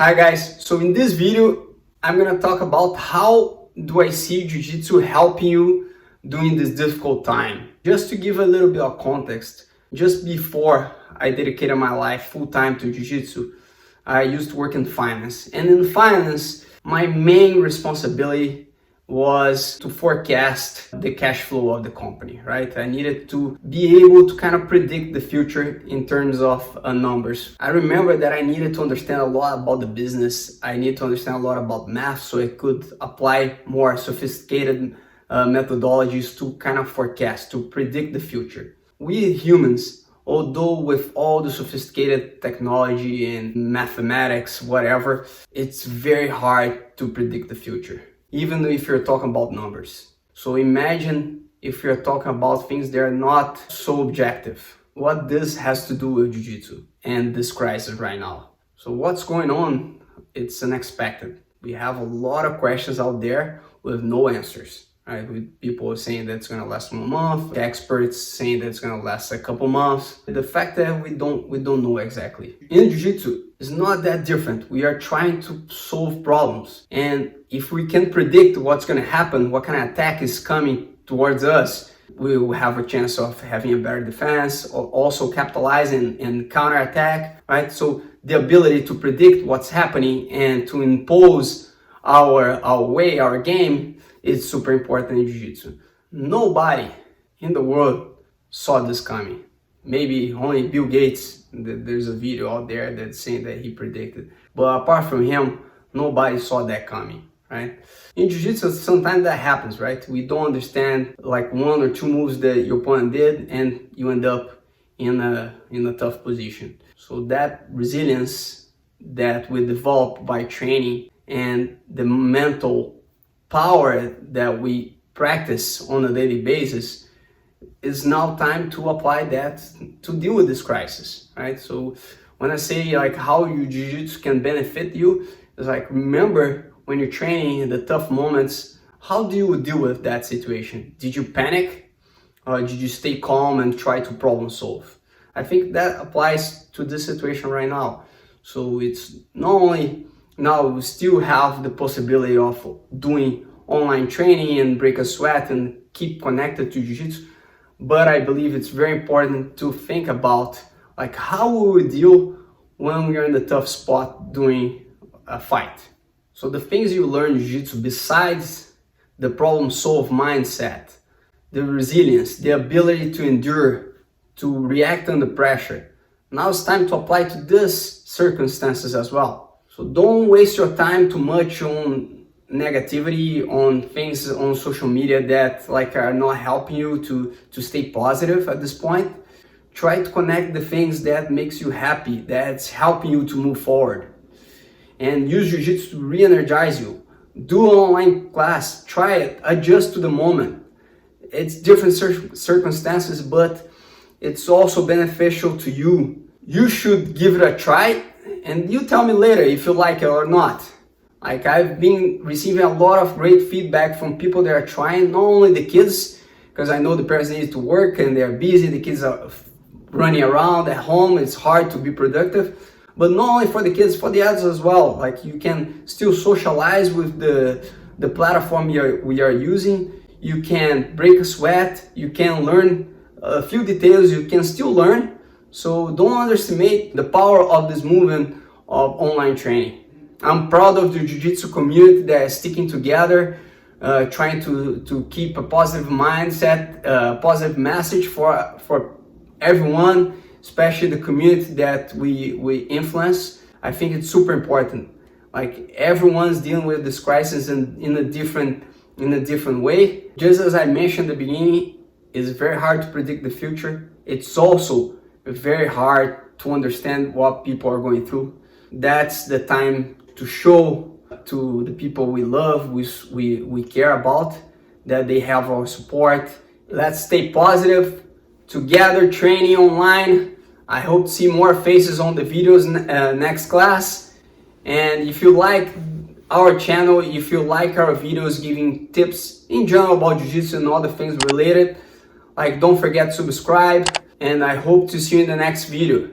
Hi guys, so in this video I'm gonna talk about how do I see Jiu-Jitsu helping you during this difficult time. Just to give a little bit of context, just before I dedicated my life full-time to Jiu-Jitsu, I used to work in finance. And in finance, my main responsibility was to forecast the cash flow of the company, right? I needed to be able to kind of predict the future in terms of numbers. I remember that I needed to understand a lot about the business. I needed to understand a lot about math so I could apply more sophisticated methodologies to kind of forecast, to predict the future. We humans, although with all the sophisticated technology and mathematics, whatever, it's very hard to predict the future, even if you're talking about numbers. So imagine if you're talking about things that are not so objective. What this has to do with Jiu-Jitsu and this crisis right now. So what's going on? It's unexpected. We have a lot of questions out there with no answers. Right, with people saying that it's going to last 1 month, experts saying that it's going to last a couple months. The fact that we don't know exactly. In Jiu-Jitsu, it's not that different. We are trying to solve problems, and if we can predict what's going to happen, what kind of attack is coming towards us, we will have a chance of having a better defense, or also capitalizing and counter-attack. Right, so the ability to predict what's happening and to impose our way, our game, it's super important in Jiu-Jitsu. Nobody in the world saw this coming. Maybe only Bill Gates. There's a video out there that's saying that he predicted. But apart from him, nobody saw that coming, right? In Jiu-Jitsu, sometimes that happens, right? We don't understand like 1 or 2 moves that your opponent did, and you end up in a tough position. So that resilience that we develop by training and the mental power that we practice on a daily basis, is now time to apply that to deal with this crisis, right? So when I say like how your Jiu-Jitsu can benefit you, it's like, remember when you're training in the tough moments, how do you deal with that situation? Did you panic, or did you stay calm and try to problem solve? I think that applies to this situation right now. So it's not only now we still have the possibility of doing online training and break a sweat and keep connected to Jiu-Jitsu, but I believe it's very important to think about like how we will deal when we are in the tough spot doing a fight. So the things you learn in Jiu-Jitsu, besides the problem solve mindset, the resilience, the ability to endure, to react under pressure, now it's time to apply to these circumstances as well. So don't waste your time too much on negativity, on things on social media that like are not helping you to stay positive at this point. Try to connect the things that makes you happy, that's helping you to move forward. And use Jiu-Jitsu to re-energize you. Do an online class, try it, adjust to the moment. It's different circumstances, but it's also beneficial to you. You should give it a try, and you tell me later if you like it or not. Like, I've been receiving a lot of great feedback from people that are trying, not only the kids, because I know the parents need to work and they're busy, the kids are running around at home, it's hard to be productive, but not only for the kids, for the adults as well. Like, you can still socialize with the platform we are using, you can break a sweat, you can learn a few details, you can still learn. So don't underestimate the power of this movement of online training. I'm proud of the Jiu-Jitsu community that is sticking together, trying to keep a positive mindset, a positive message for everyone, especially the community that we influence. I think it's super important. Like, everyone's dealing with this crisis in a different way. Just as I mentioned at the beginning, it's very hard to predict the future. It's also very hard to understand what people are going through. That's the time to show to the people we love, we care about, that they have our support. Let's stay positive, together, training online. I hope to see more faces on the videos next class. And if you like our channel, if you like our videos giving tips in general about Jiu-Jitsu and other things related, like, don't forget to subscribe, and I hope to see you in the next video.